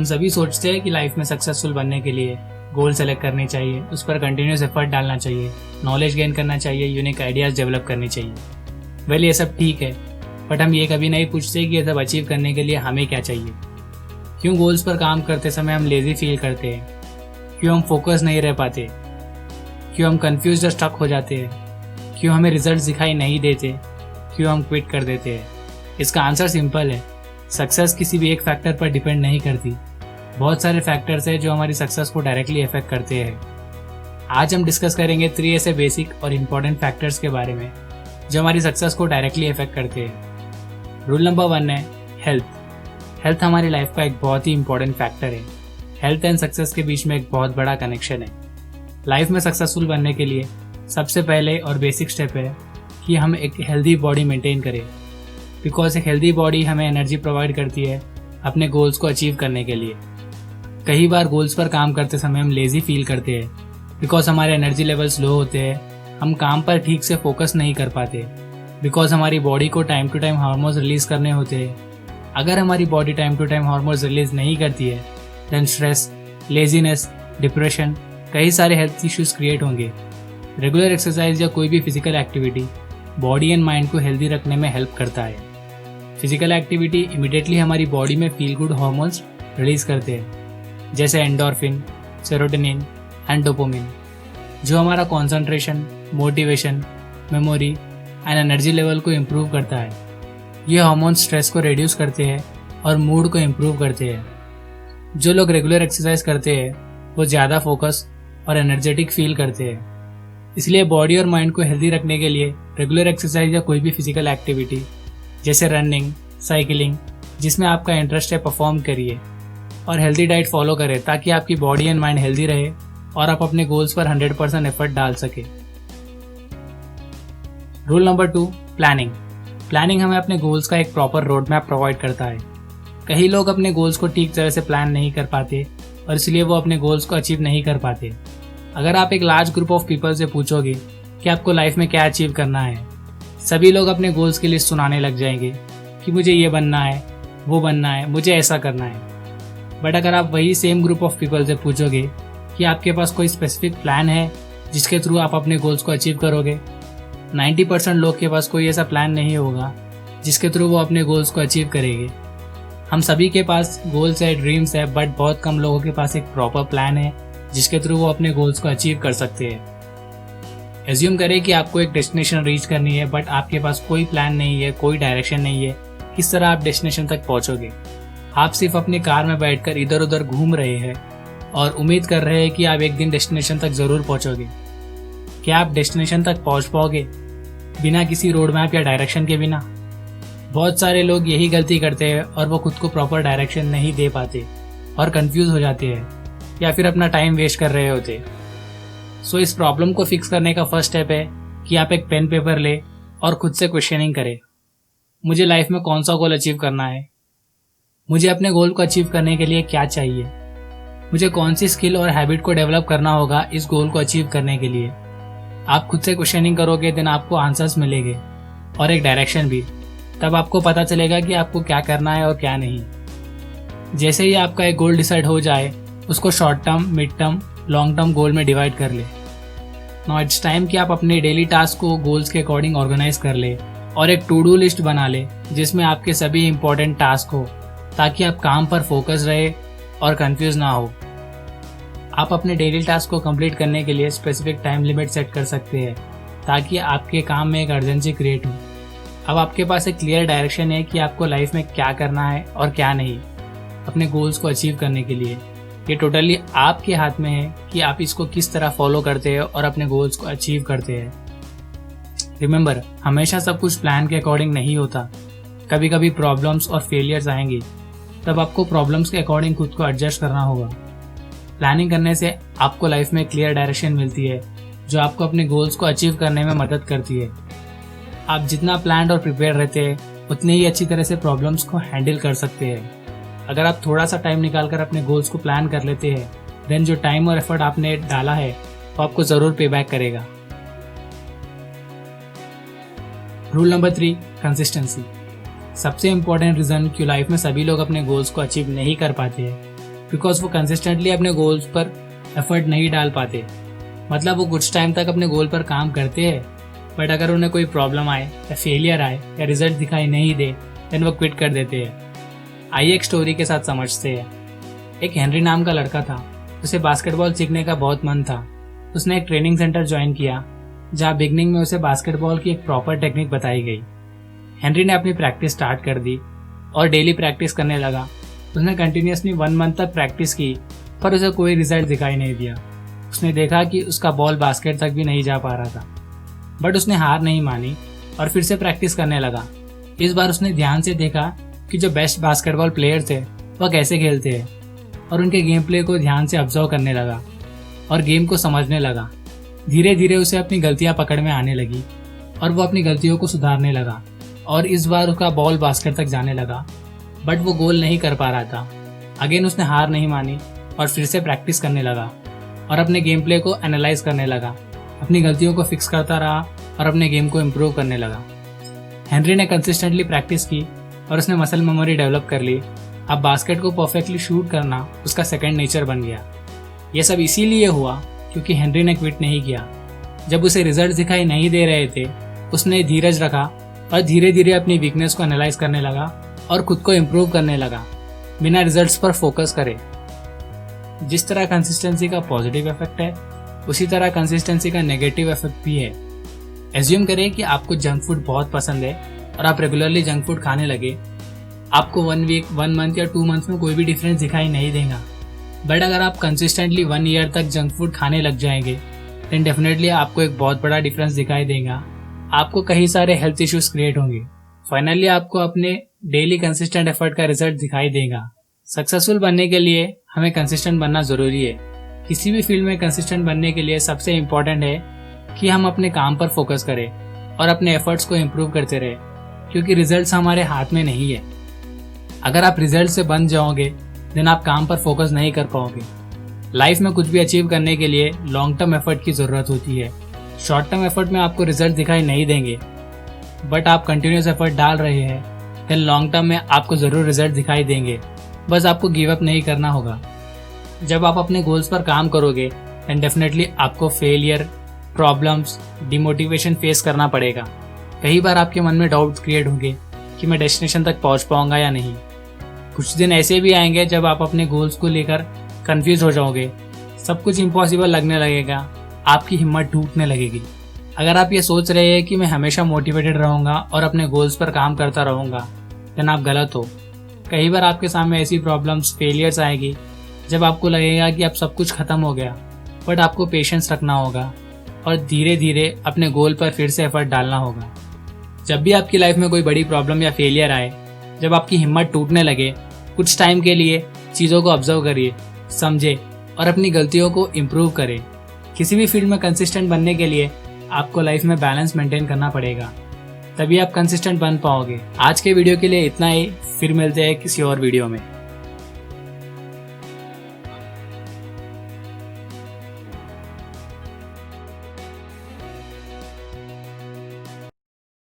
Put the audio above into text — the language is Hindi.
हम सभी सोचते हैं कि लाइफ में सक्सेसफुल बनने के लिए गोल सेलेक्ट करनी चाहिए, उस पर कंटिन्यूस एफर्ट डालना चाहिए, नॉलेज गेन करना चाहिए, यूनिक आइडियाज़ डेवलप करनी चाहिए। वेल, ये सब ठीक है, बट हम ये कभी नहीं पूछते कि ये सब अचीव करने के लिए हमें क्या चाहिए। क्यों गोल्स पर काम करते समय हम लेजी फील करते हैं? क्यों हम फोकस नहीं रह पाते? क्यों हम कंफ्यूज और स्टक हो जाते हैं? क्यों हमें रिजल्ट दिखाई नहीं देते? क्यों हम क्विट कर देते हैं? इसका आंसर सिंपल है। सक्सेस किसी भी एक फैक्टर पर डिपेंड नहीं करती। बहुत सारे फैक्टर्स हैं जो हमारी सक्सेस को डायरेक्टली अफेक्ट करते हैं। आज हम डिस्कस करेंगे 3 ऐसे बेसिक और इम्पोर्टेंट फैक्टर्स के बारे में जो हमारी सक्सेस को डायरेक्टली अफेक्ट करते हैं। रूल नंबर 1 है हेल्थ। हेल्थ हमारी लाइफ का एक बहुत ही इंपॉर्टेंट फैक्टर है। हेल्थ एंड सक्सेस के बीच में एक बहुत बड़ा कनेक्शन है। लाइफ में सक्सेसफुल बनने के लिए सबसे पहले और बेसिक स्टेप है कि हम एक हेल्दी बॉडी मेंटेन करें, बिकॉज एक हेल्दी बॉडी हमें एनर्जी प्रोवाइड करती है अपने गोल्स को अचीव करने के लिए। कई बार गोल्स पर काम करते समय हम लेज़ी फील करते हैं बिकॉज हमारे एनर्जी लेवल्स लो होते हैं। हम काम पर ठीक से फोकस नहीं कर पाते बिकॉज हमारी बॉडी को time to time hormones release करने होते हैं। अगर हमारी body time to time hormones release नहीं करती है देन स्ट्रेस, लेजीनेस, डिप्रेशन, कई सारे हेल्थ इश्यूज क्रिएट होंगे। रेगुलर एक्सरसाइज या कोई भी physical activity body and mind को हेल्दी रखने में हेल्प करता है। फिजिकल एक्टिविटी इमिडिएटली हमारी बॉडी में फील गुड हार्मोन्स रिलीज करते हैं, जैसे एंडोर्फिन, सेरोटोनिन एंड डोपामिन, जो हमारा concentration, motivation, memory and energy level को इम्प्रूव करता है। ये हार्मोन्स स्ट्रेस को रिड्यूस करते हैं और मूड को इम्प्रूव करते हैं। जो लोग रेगुलर एक्सरसाइज करते हैं वो ज़्यादा फोकस और एनर्जेटिक फील करते हैं। इसलिए बॉडी और माइंड को हेल्दी रखने के लिए रेगुलर एक्सरसाइज या कोई भी फिजिकल एक्टिविटी जैसे रनिंग, साइकिलिंग, जिसमें आपका इंटरेस्ट है, परफॉर्म करिए और हेल्दी डाइट फॉलो करें ताकि आपकी बॉडी एंड माइंड हेल्दी रहे और आप अपने गोल्स पर 100% एफर्ट डाल सके। Rule number 2 planning. प्लानिंग हमें अपने गोल्स का एक प्रॉपर रोड मैप प्रोवाइड करता है। कई लोग अपने गोल्स को ठीक तरह से प्लान नहीं कर पाते और इसलिए वो अपने गोल्स को अचीव नहीं कर पाते। अगर आप एक लार्ज ग्रुप ऑफ पीपल से पूछोगे कि आपको लाइफ में क्या अचीव करना है, सभी लोग अपने गोल्स की लिस्ट सुनाने लग जाएंगे कि मुझे ये बनना है, वो बनना है, मुझे ऐसा करना है। बट अगर आप वही सेम ग्रुप ऑफ पीपल से पूछोगे कि आपके पास कोई स्पेसिफिक प्लान है जिसके थ्रू आप अपने गोल्स को अचीव करोगे, 90% लोग के पास कोई ऐसा प्लान नहीं होगा जिसके थ्रू वो अपने गोल्स को अचीव करेंगे। हम सभी के पास गोल्स है, ड्रीम्स है, बट बहुत कम लोगों के पास एक प्रॉपर प्लान है जिसके थ्रू वो अपने गोल्स को अचीव कर सकते हैं। एज्यूम करें कि आपको एक डेस्टिनेशन रीच करनी है बट आपके पास कोई प्लान नहीं है, कोई डायरेक्शन नहीं है, किस तरह आप डेस्टिनेशन तक पहुंचोगे? आप सिर्फ अपनी कार में बैठकर इधर उधर घूम रहे हैं और उम्मीद कर रहे हैं कि आप एक दिन डेस्टिनेशन तक ज़रूर पहुंचोगे। क्या आप डेस्टिनेशन तक पहुंच पाओगे बिना किसी रोड मैप या डायरेक्शन के बिना? बहुत सारे लोग यही गलती करते हैं और वो खुद को प्रॉपर डायरेक्शन नहीं दे पाते और कंफ्यूज हो जाते हैं या फिर अपना टाइम वेस्ट कर रहे होते। सो इस प्रॉब्लम को फिक्स करने का फर्स्ट स्टेप है कि आप एक पेन पेपर ले और खुद से क्वेश्चनिंग करें। मुझे लाइफ में कौन सा गोल अचीव करना है? मुझे अपने गोल को अचीव करने के लिए क्या चाहिए? मुझे कौन सी स्किल और हैबिट को डेवलप करना होगा इस गोल को अचीव करने के लिए? आप खुद से क्वेश्चनिंग करोगे देन आपको आंसर्स मिलेंगे और एक डायरेक्शन भी। तब आपको पता चलेगा कि आपको क्या करना है और क्या नहीं। जैसे ही आपका एक गोल डिसाइड हो जाए उसको short term, mid term, long term goal में डिवाइड कर ले। नाउ इट्स टाइम कि आप अपने डेली टास्क को गोल्स के अकॉर्डिंग ऑर्गेनाइज कर ले और एक टू डू लिस्ट बना ले जिसमें आपके सभी इंपॉर्टेंट टास्क हो ताकि आप काम पर फोकस रहे और कंफ्यूज ना हो। आप अपने डेली टास्क को कंप्लीट करने के लिए स्पेसिफिक टाइम लिमिट सेट कर सकते हैं ताकि आपके काम में एक अर्जेंसी क्रिएट हो। अब आपके पास एक क्लियर डायरेक्शन है कि आपको लाइफ में क्या करना है और क्या नहीं अपने गोल्स को अचीव करने के लिए। ये टोटली आपके हाथ में है कि आप इसको किस तरह फॉलो करते हैं और अपने गोल्स को अचीव करते हैं। रिमेंबर, हमेशा सब कुछ प्लान के अकॉर्डिंग नहीं होता। कभी कभी प्रॉब्लम्स और फेलियर्स आएंगी, तब आपको प्रॉब्लम्स के अकॉर्डिंग खुद को एडजस्ट करना होगा। प्लानिंग करने से आपको लाइफ में क्लियर डायरेक्शन मिलती है जो आपको अपने गोल्स को अचीव करने में मदद करती है। आप जितना प्लान्ड और प्रिपेयर रहते हैं उतनी ही अच्छी तरह से प्रॉब्लम्स को हैंडल कर सकते हैं। अगर आप थोड़ा सा टाइम निकालकर अपने गोल्स को प्लान कर लेते हैं देन जो टाइम और एफर्ट आपने डाला है वो आपको ज़रूर पे बैक करेगा। Rule number 3 consistency. सबसे इम्पोर्टेंट रीज़न क्यों लाइफ में सभी लोग अपने गोल्स को अचीव नहीं कर पाते हैं बिकॉज वो कंसिस्टेंटली अपने गोल्स पर एफर्ट नहीं डाल पाते। मतलब वो कुछ टाइम तक अपने गोल पर काम करते हैं, बट अगर उन्हें कोई प्रॉब्लम आए या फेलियर आए या रिजल्ट दिखाई नहीं दे देन वो क्विट कर देते हैं। आइए एक स्टोरी के साथ समझते हैं। एक हेनरी नाम का लड़का था। उसे बास्केटबॉल सीखने का बहुत मन था। उसने एक ट्रेनिंग सेंटर ज्वाइन किया जहाँ बिगनिंग में उसे बास्केटबॉल की एक प्रॉपर टेक्निक बताई गई। हेनरी ने अपनी प्रैक्टिस स्टार्ट कर दी और डेली प्रैक्टिस करने लगा। उसने कंटिन्यूसली 1 मंथ तक प्रैक्टिस की, पर उसे कोई रिजल्ट दिखाई नहीं दिया। उसने देखा कि उसका बॉल बास्केट तक भी नहीं जा पा रहा था, बट उसने हार नहीं मानी और फिर से प्रैक्टिस करने लगा। इस बार उसने ध्यान से देखा कि जो बेस्ट बास्केटबॉल प्लेयर थे वह कैसे खेलते हैं और उनके गेम प्ले को ध्यान से ऑब्जर्व करने लगा और गेम को समझने लगा। धीरे धीरे उसे अपनी गलतियां पकड़ में आने लगी और वो अपनी गलतियों को सुधारने लगा और इस बार उसका बॉल बास्केट तक जाने लगा, बट वो गोल नहीं कर पा रहा था। अगेन उसने हार नहीं मानी और फिर से प्रैक्टिस करने लगा और अपने गेम प्ले को एनालाइज करने लगा, अपनी गलतियों को फिक्स करता रहा और अपने गेम को इम्प्रूव करने लगा। हेनरी ने कंसिस्टेंटली प्रैक्टिस की और उसने मसल मेमोरी डेवलप कर ली। अब बास्केट को परफेक्टली शूट करना उसका सेकंड नेचर बन गया। ये सब इसीलिए हुआ क्योंकि हेनरी ने क्विट नहीं किया। जब उसे रिजल्ट दिखाई नहीं दे रहे थे, उसने धीरज रखा और धीरे धीरे अपनी वीकनेस को एनालाइज करने लगा और खुद को इम्प्रूव करने लगा, बिना रिजल्ट्स पर फोकस करे। जिस तरह कंसिस्टेंसी का पॉजिटिव इफेक्ट है, उसी तरह कंसिस्टेंसी का नेगेटिव इफेक्ट भी है। एज्यूम करें कि आपको जंक फूड बहुत पसंद है और आप रेगुलरली जंक फूड खाने लगे। आपको 1 वीक, 1 मंथ या 2 मंथ्स में कोई भी डिफरेंस दिखाई नहीं देगा, बट अगर आप कंसिस्टेंटली 1 ईयर तक जंक फूड खाने लग जाएंगे देन डेफिनेटली आपको एक बहुत बड़ा डिफरेंस दिखाई देगा। आपको कई सारे हेल्थ इश्यूज क्रिएट होंगे। फाइनली आपको अपने डेली कंसिस्टेंट एफर्ट का रिजल्ट दिखाई देगा। सक्सेसफुल बनने के लिए हमें कंसिस्टेंट बनना ज़रूरी है। किसी भी फील्ड में कंसिस्टेंट बनने के लिए सबसे इम्पॉर्टेंट है कि हम अपने काम पर फोकस करें और अपने एफर्ट्स को इम्प्रूव करते रहें, क्योंकि रिजल्ट्स हमारे हाथ में नहीं है। अगर आप रिजल्ट से बन जाओगे देन आप काम पर फोकस नहीं कर पाओगे। लाइफ में कुछ भी अचीव करने के लिए लॉन्ग टर्म एफर्ट की ज़रूरत होती है। शॉर्ट टर्म एफर्ट में आपको रिजल्ट दिखाई नहीं देंगे, बट आप कंटिन्यूस एफर्ट डाल रहे हैं देन लॉन्ग टर्म में आपको ज़रूर रिजल्ट दिखाई देंगे। बस आपको गिव अप नहीं करना होगा। जब आप अपने गोल्स पर काम करोगे देन डेफिनेटली आपको फेलियर, प्रॉब्लम्स, डिमोटिवेशन फेस करना पड़ेगा। कई बार आपके मन में डाउट्स क्रिएट होंगे कि मैं डेस्टिनेशन तक पहुंच पाऊंगा या नहीं। कुछ दिन ऐसे भी आएंगे जब आप अपने गोल्स को लेकर कंफ्यूज हो जाओगे, सब कुछ इम्पॉसिबल लगने लगेगा, आपकी हिम्मत टूटने लगेगी। अगर आप ये सोच रहे हैं कि मैं हमेशा मोटिवेटेड रहूँगा और अपने गोल्स पर काम करता रहूँगा देन आप गलत हो। कई बार आपके सामने ऐसी प्रॉब्लम्स, फेलियर्स आएगी जब आपको लगेगा कि अब सब कुछ खत्म हो गया, बट आपको पेशेंस रखना होगा और धीरे धीरे अपने गोल पर फिर से एफर्ट डालना होगा। जब भी आपकी लाइफ में कोई बड़ी प्रॉब्लम या फेलियर आए, जब आपकी हिम्मत टूटने लगे, कुछ टाइम के लिए चीज़ों को ऑब्जर्व करिए, समझे और अपनी गलतियों को इम्प्रूव करें। किसी भी फील्ड में कंसिस्टेंट बनने के लिए आपको लाइफ में बैलेंस मेंटेन करना पड़ेगा, तभी आप कंसिस्टेंट बन पाओगे। आज के वीडियो के लिए इतना ही, फिर मिलते हैं किसी और वीडियो में।